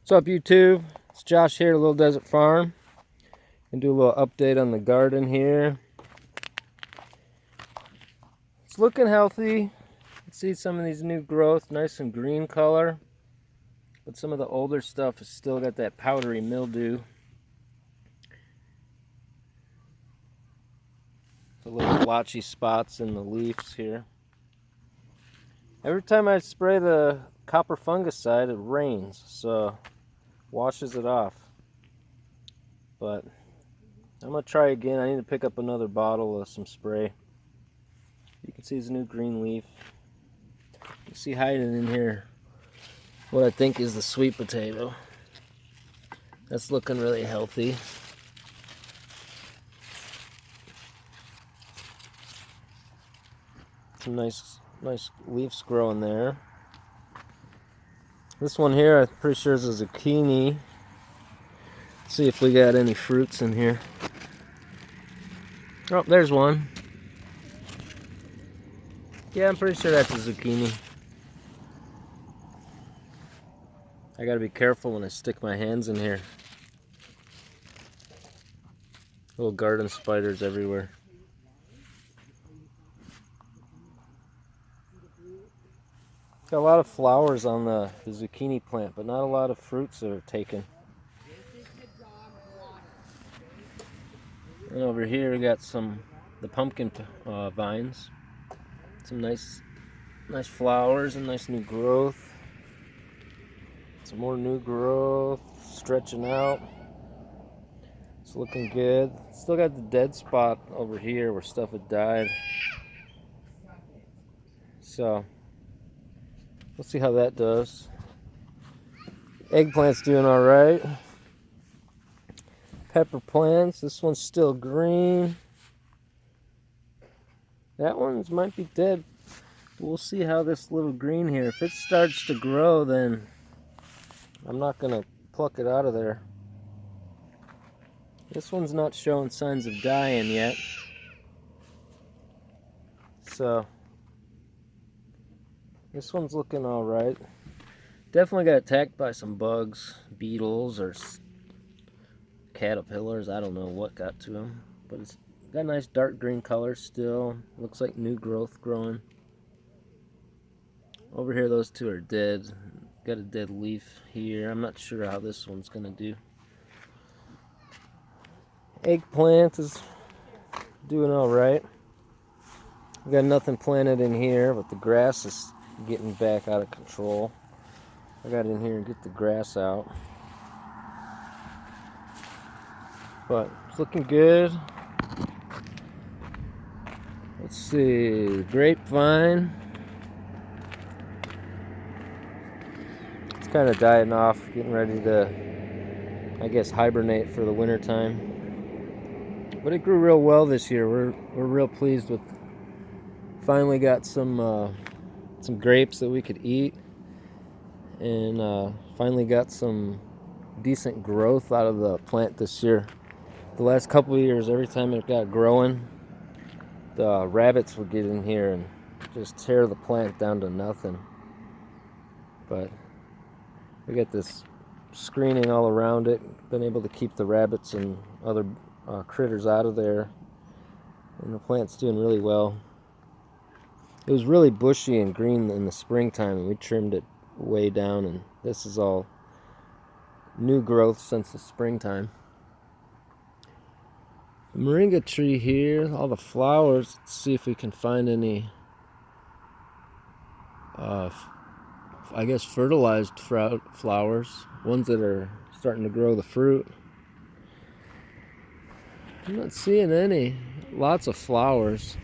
What's up, YouTube? It's Josh here at Little Desert Farm. And do a little update on the garden here. It's looking healthy. You can see some of these new growth, nice and green color. But some of the older stuff has still got that powdery mildew. The little blotchy spots in the leaves here. Every time I spray the copper fungicide, it rains, so washes it off. But I'm gonna try again. I need to pick up another bottle of some spray. You can see his new green leaf. You see hiding in here what I think is the sweet potato. That's looking really healthy. Some nice leaves growing there. This one here, I'm pretty sure is a zucchini. Let's see if we got any fruits in here. Oh, there's one. Yeah, I'm pretty sure that's a zucchini. I gotta be careful when I stick my hands in here. Little garden spiders everywhere. Got a lot of flowers on the zucchini plant, but not a lot of fruits that are taken. And over here we got the pumpkin vines. Some nice flowers and nice new growth. Some more new growth stretching out. It's looking good. Still got the dead spot over here where stuff had died. So we'll see how that does. Eggplant's doing all right. Pepper plants. This one's still green. That one might be dead. We'll see how this little green here. If it starts to grow, then I'm not gonna pluck it out of there. This one's not showing signs of dying yet. So this one's looking all right. Definitely got attacked by some bugs, beetles, or caterpillars. I don't know what got to them, but it's got a nice dark green color still. Looks like new growth growing. Over here, those two are dead. Got a dead leaf here. I'm not sure how this one's gonna do. Eggplant is doing all right. We got nothing planted in here, but the grass is getting back out of control. I got in here and get the grass out. But it's looking good. Let's see, grapevine. It's kind of dying off, getting ready to, I guess, hibernate for the winter time. But it grew real well this year. We're real pleased with. Finally got some grapes that we could eat, and finally got some decent growth out of the plant this year. The last couple of years, every time it got growing, the rabbits would get in here and just tear the plant down to nothing. But we got this screening all around it, been able to keep the rabbits and other critters out of there, and the plant's doing really well. It was really bushy and green in the springtime, and we trimmed it way down, and this is all new growth since the springtime. The moringa tree here, all the flowers. Let's see if we can find any I guess fertilized flowers, ones that are starting to grow the fruit. I'm not seeing any. Lots of flowers.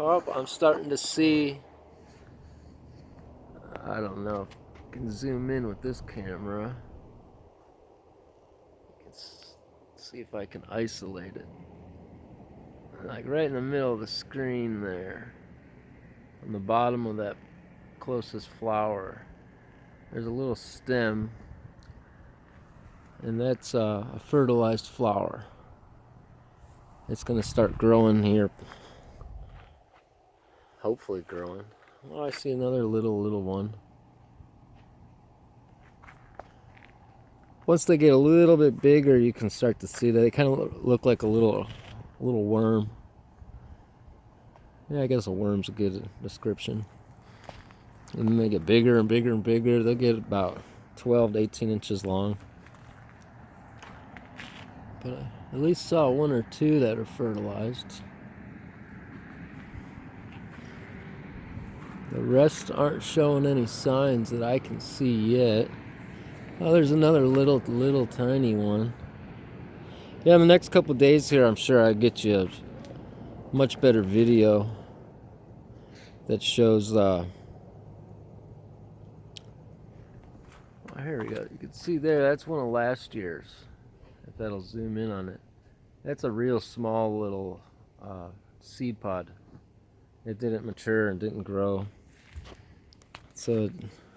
Oh, I'm starting to see, I don't know if I can zoom in with this camera. Let's see if I can isolate it. Like right in the middle of the screen there, on the bottom of that closest flower, there's a little stem, and that's a fertilized flower. It's going to start growing here. Hopefully growing. Oh, I see another little one. once they get a little bit bigger, you can start to see that they kind of look like a little worm. Yeah, I guess a worm's a good description. And then they get bigger and bigger and bigger. They'll get about 12 to 18 inches long. But I at least saw one or two that are fertilized. The rest aren't showing any signs that I can see yet. Oh, there's another little tiny one. Yeah, in the next couple days here, I'm sure I'll get you a much better video that shows here we go. You can see there, that's one of last year's. If that'll zoom in on it. That's a real small little seed pod. It didn't mature and didn't grow. So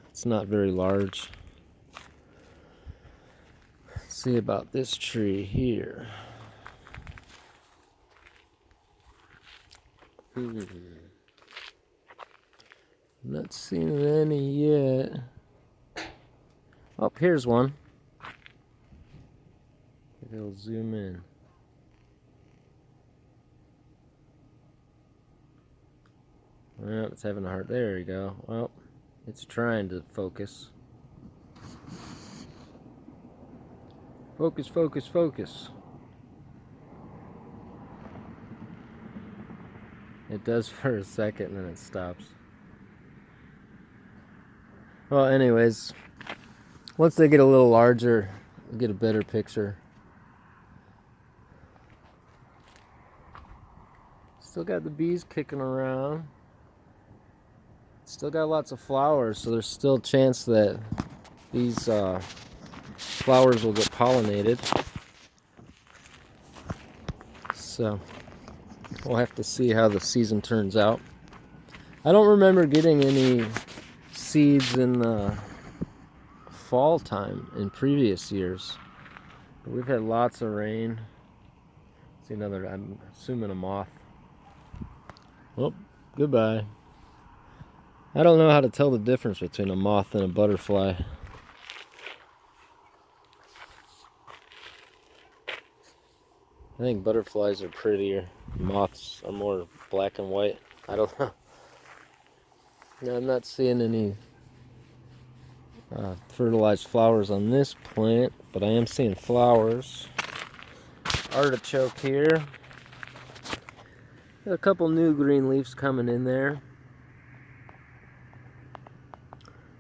it's not very large. Let's see about this tree here. I'm not seeing any yet. Oh, here's one. It'll zoom in. Well, it's having a hard. There you go. Well, it's trying to focus. Focus, focus, focus. It does for a second and then it stops. Well, anyways, once they get a little larger, you'll get a better picture. Still got the bees kicking around. Still got lots of flowers, so there's still a chance that these flowers will get pollinated. So we'll have to see how the season turns out. I don't remember getting any seeds in the fall time in previous years. But we've had lots of rain. See another, I'm assuming a moth. Oh, goodbye. I don't know how to tell the difference between a moth and a butterfly. I think butterflies are prettier. Moths are more black and white. I don't know. No, I'm not seeing any fertilized flowers on this plant, but I am seeing flowers. Artichoke here. Got a couple new green leaves coming in there.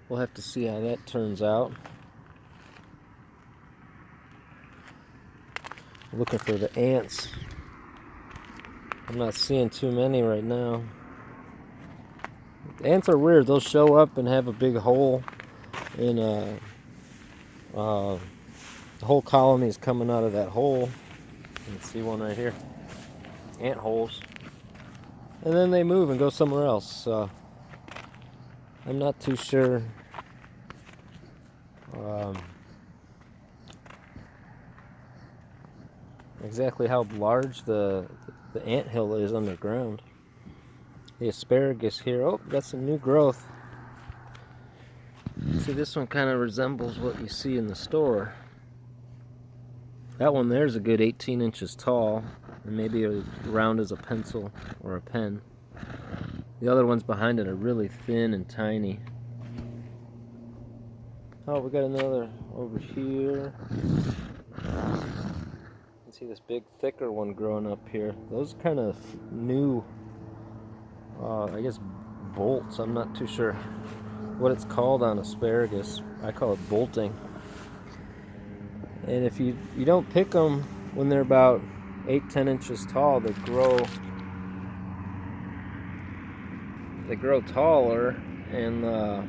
We'll have to see how that turns out. Looking for the ants. I'm not seeing too many right now. Ants are weird. They'll show up and have a big hole in the whole colony is coming out of that hole. You can see one right here. Ant holes. And then they move and go somewhere else. So I'm not too sure exactly how large the anthill is underground. The asparagus here, oh, got some new growth. See, this one kind of resembles what you see in the store. That one there's a good 18 inches tall, and maybe as round as a pencil or a pen. The other ones behind it are really thin and tiny. Oh, we got another over here. You can see this big, thicker one growing up here. Those are kind of new, I guess, bolts. I'm not too sure what it's called on asparagus. I call it bolting. And if you don't pick them when they're about 8-10 inches tall, they grow taller, and I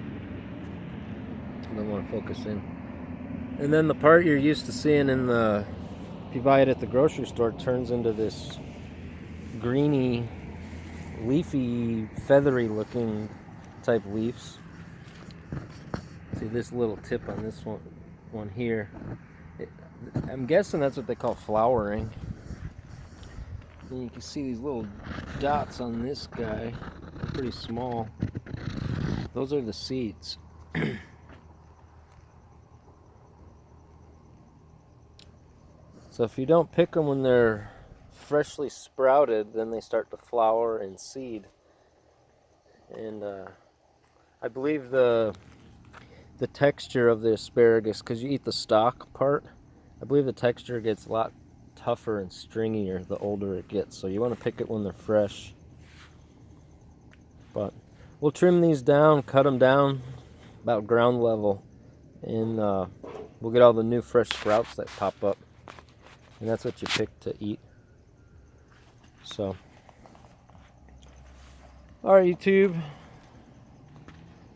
don't want to focus in. And then the part you're used to seeing if you buy it at the grocery store, it turns into this greeny, leafy, feathery looking type leaves. See this little tip on this one here. I'm guessing that's what they call flowering. And you can see these little dots on this guy. They're pretty small. Those are the seeds. So if you don't pick them when they're freshly sprouted, then they start to flower and seed. And I believe the texture of the asparagus, because you eat the stalk part, I believe the texture gets a lot tougher and stringier the older it gets. So you want to pick it when they're fresh. But we'll trim these down, cut them down about ground level, and we'll get all the new fresh sprouts that pop up. And that's what you pick to eat. So, alright YouTube,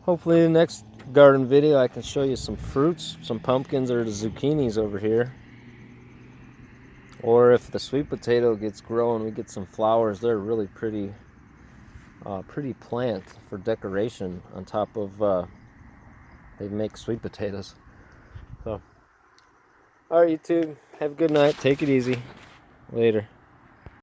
hopefully the next garden video I can show you some fruits, some pumpkins or the zucchinis over here. Or if the sweet potato gets growing, we get some flowers. They're really pretty plant for decoration on top of they make sweet potatoes. So, alright YouTube, have a good night, take it easy, later.